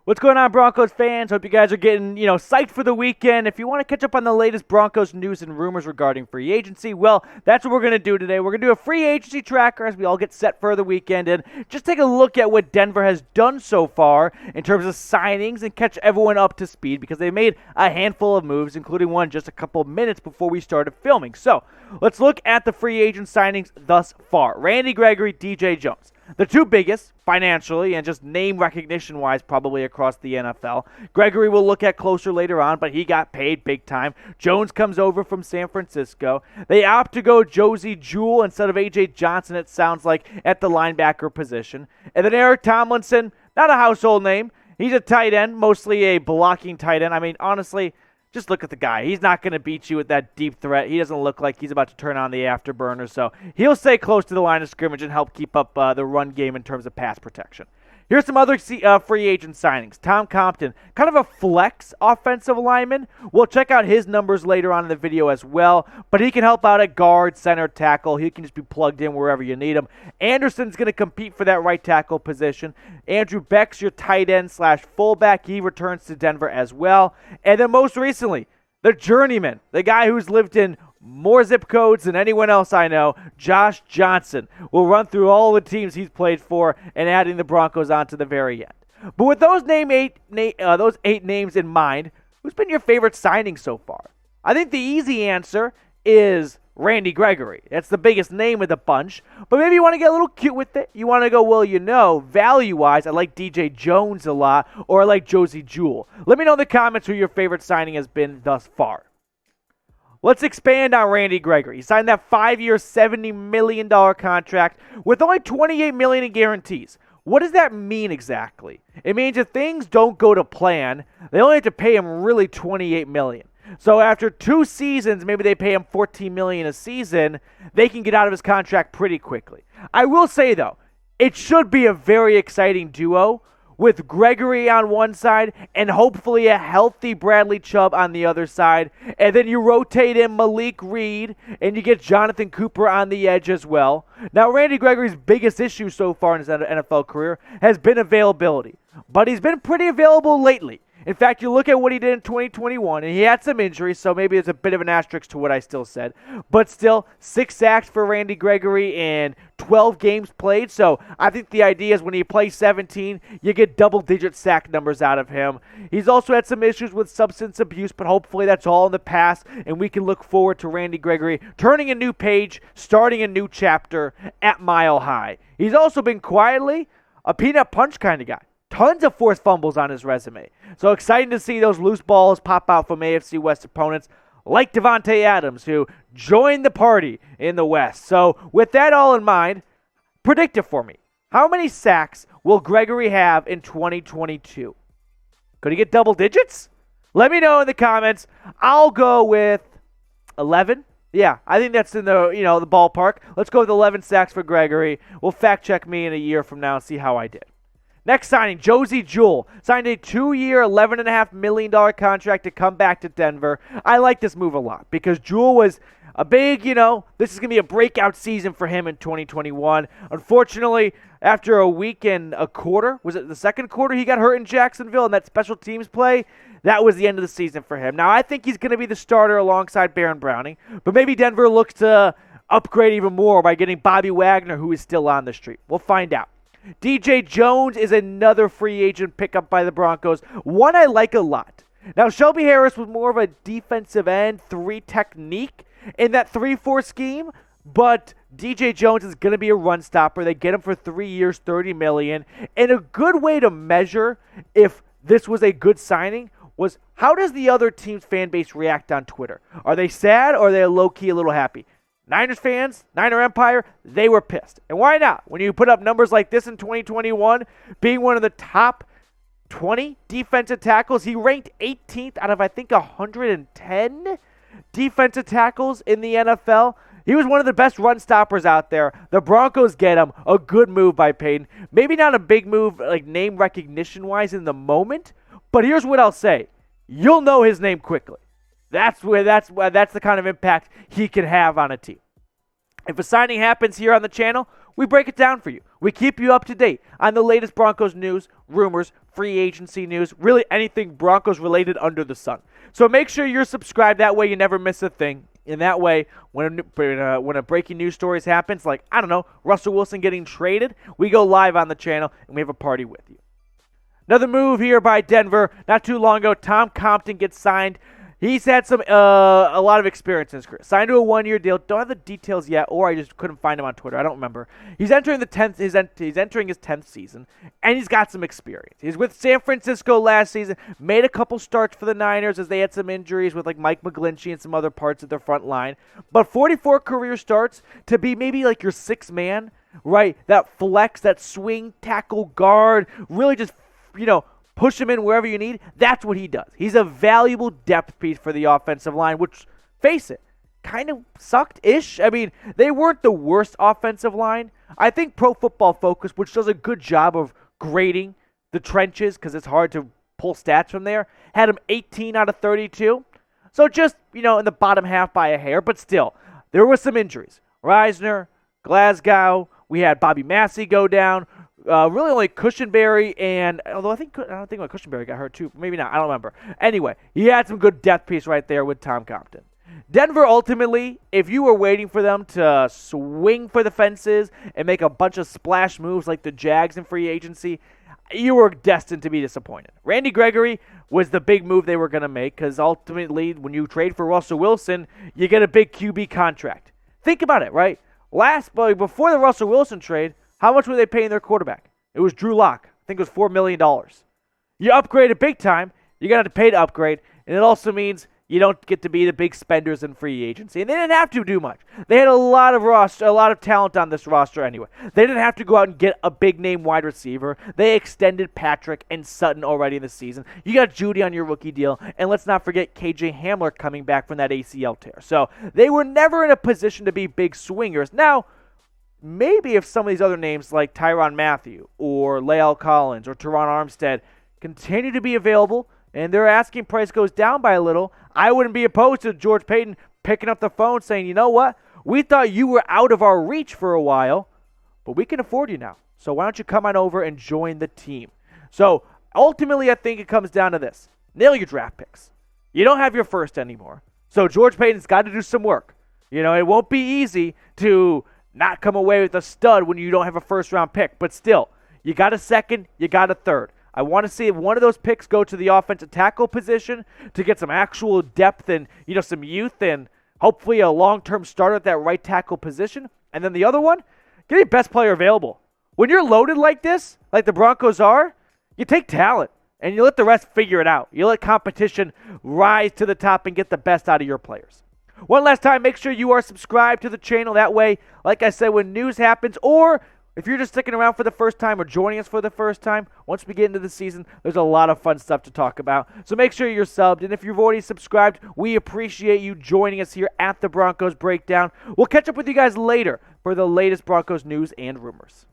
What's going on, Broncos fans? Hope you guys are getting, psyched for the weekend. If you want to catch up on the latest Broncos news and rumors regarding free agency, well, that's what we're going to do today. We're going to do a free agency tracker as we all get set for the weekend and just take a look at what Denver has done so far in terms of signings and catch everyone up to speed because they made a handful of moves, including one just a couple minutes before we started filming. So, let's look at the free agent signings thus far. Randy Gregory, DJ Jones. The two biggest, financially and just name recognition-wise, probably across the NFL. Gregory will look at closer later on, but he got paid big time. Jones comes over from San Francisco. They opt to go Josey Jewell instead of A.J. Johnson, it sounds like, at the linebacker position. And then Eric Tomlinson, not a household name. He's a tight end, mostly a blocking tight end. I mean, honestly, just look at the guy. He's not going to beat you with that deep threat. He doesn't look like he's about to turn on the afterburner, so he'll stay close to the line of scrimmage and help keep up the run game in terms of pass protection. Here's some other free agent signings. Tom Compton, kind of a flex offensive lineman. We'll check out his numbers later on in the video as well, but he can help out at guard, center, tackle. He can just be plugged in wherever you need him. Anderson's going to compete for that right tackle position. Andrew Beck's your tight end / fullback. He returns to Denver as well. And then most recently, the journeyman, the guy who's lived in more zip codes than anyone else I know, Josh Johnson. We'll run through all the teams he's played for and adding the Broncos on to the very end. But with those eight names in mind, who's been your favorite signing so far? I think the easy answer is Randy Gregory. That's the biggest name of the bunch. But maybe you want to get a little cute with it. You want to go, well, value-wise, I like DJ Jones a lot, or I like Josey Jewell. Let me know in the comments who your favorite signing has been thus far. Let's expand on Randy Gregory. He signed that 5-year, $70 million contract with only $28 million in guarantees. What does that mean exactly? It means if things don't go to plan, they only have to pay him really $28 million. So after 2 seasons, maybe they pay him $14 million a season, they can get out of his contract pretty quickly. I will say, though, it should be a very exciting duo with Gregory on one side and hopefully a healthy Bradley Chubb on the other side. And then you rotate in Malik Reed and you get Jonathan Cooper on the edge as well. Now, Randy Gregory's biggest issue so far in his NFL career has been availability, but he's been pretty available lately. In fact, you look at what he did in 2021, and he had some injuries, so maybe it's a bit of an asterisk to what I still said. But still, 6 sacks for Randy Gregory in 12 games played. So I think the idea is when he plays 17, you get double-digit sack numbers out of him. He's also had some issues with substance abuse, but hopefully that's all in the past, and we can look forward to Randy Gregory turning a new page, starting a new chapter at Mile High. He's also been quietly a peanut punch kind of guy. Tons of forced fumbles on his resume. So exciting to see those loose balls pop out from AFC West opponents like Devontae Adams, who joined the party in the West. So with that all in mind, predict it for me. How many sacks will Gregory have in 2022? Could he get double digits? Let me know in the comments. I'll go with 11. Yeah, I think that's in the the ballpark. Let's go with 11 sacks for Gregory. We'll fact check me in a year from now and see how I did. Next signing, Josey Jewell. Signed a 2-year, $11.5 million contract to come back to Denver. I like this move a lot because Jewell was a big, this is going to be a breakout season for him in 2021. Unfortunately, after a week and a quarter, was it the second quarter he got hurt in Jacksonville and that special teams play? That was the end of the season for him. Now, I think he's going to be the starter alongside Baron Browning, but maybe Denver looks to upgrade even more by getting Bobby Wagner, who is still on the street. We'll find out. DJ Jones is another free agent pickup by the Broncos, one I like a lot. Now, Shelby Harris was more of a defensive end 3 technique in that 3-4 scheme, but DJ Jones is going to be a run stopper. They get him for 3 years, $30 million. And a good way to measure if this was a good signing was how does the other team's fan base react on Twitter? Are they sad or are they low-key a little happy? Niners fans, Niner Empire, they were pissed. And why not? When you put up numbers like this in 2021, being one of the top 20 defensive tackles, he ranked 18th out of, I think, 110 defensive tackles in the NFL. He was one of the best run stoppers out there. The Broncos get him. A good move by Payton. Maybe not a big move, like name recognition-wise in the moment, but here's what I'll say. You'll know his name quickly. That's the kind of impact he can have on a team. If a signing happens here on the channel, We break it down for you. We keep you up to date on the latest Broncos news, rumors, free agency news, really anything Broncos related under the sun. So make sure you're subscribed. That way you never miss a thing. And that way, when a breaking news story happens, like, I don't know, Russell Wilson getting traded, we go live on the channel and we have a party with you. Another move here by Denver. Not too long ago, Tom Compton gets signed. He's had a lot of experience in his career. Signed to a 1-year deal. Don't have the details yet, or I just couldn't find him on Twitter. I don't remember. He's entering He's entering his 10th season, and he's got some experience. He's with San Francisco last season. Made a couple starts for the Niners as they had some injuries with like Mike McGlinchey and some other parts of their front line. But 44 career starts to be maybe like your sixth man, right? That flex, that swing tackle guard, really just push him in wherever you need. That's what he does. He's a valuable depth piece for the offensive line, which, face it, kind of sucked-ish. I mean, they weren't the worst offensive line. I think Pro Football Focus, which does a good job of grading the trenches because it's hard to pull stats from there, had him 18 out of 32. So just, in the bottom half by a hair, but still, there were some injuries. Reisner, Glasgow, we had Bobby Massey go down. Really only Cushenberry although I don't think Cushenberry got hurt too. Maybe not. I don't remember. Anyway, he had some good depth piece right there with Tom Compton. Denver ultimately, if you were waiting for them to swing for the fences and make a bunch of splash moves like the Jags in free agency, you were destined to be disappointed. Randy Gregory was the big move they were going to make because ultimately when you trade for Russell Wilson, you get a big QB contract. Think about it, right? Before the Russell Wilson trade, how much were they paying their quarterback? It was Drew Lock. I think it was $4 million. You upgraded big time. You're going to have to pay to upgrade. And it also means you don't get to be the big spenders in free agency. And they didn't have to do much. They had a lot of talent on this roster anyway. They didn't have to go out and get a big-name wide receiver. They extended Patrick and Sutton already in the season. You got Judy on your rookie deal. And let's not forget KJ Hamler coming back from that ACL tear. So they were never in a position to be big swingers. Now, maybe if some of these other names like Tyrann Mathieu or Lael Collins or Teron Armstead continue to be available and their asking price goes down by a little, I wouldn't be opposed to George Paton picking up the phone saying, you know what, we thought you were out of our reach for a while, but we can afford you now. So why don't you come on over and join the team? So ultimately, I think it comes down to this. Nail your draft picks. You don't have your first anymore. So George Paton's got to do some work. It won't be easy to not come away with a stud when you don't have a first-round pick. But still, you got a second, you got a third. I want to see if one of those picks go to the offensive tackle position to get some actual depth and, some youth and hopefully a long-term starter at that right tackle position. And then the other one, get your best player available. When you're loaded like this, like the Broncos are, you take talent and you let the rest figure it out. You let competition rise to the top and get the best out of your players. One last time, make sure you are subscribed to the channel. That way, like I said, when news happens, or if you're just sticking around for the first time or joining us for the first time, once we get into the season, there's a lot of fun stuff to talk about. So make sure you're subbed. And if you've already subscribed, we appreciate you joining us here at the Broncos Breakdown. We'll catch up with you guys later for the latest Broncos news and rumors.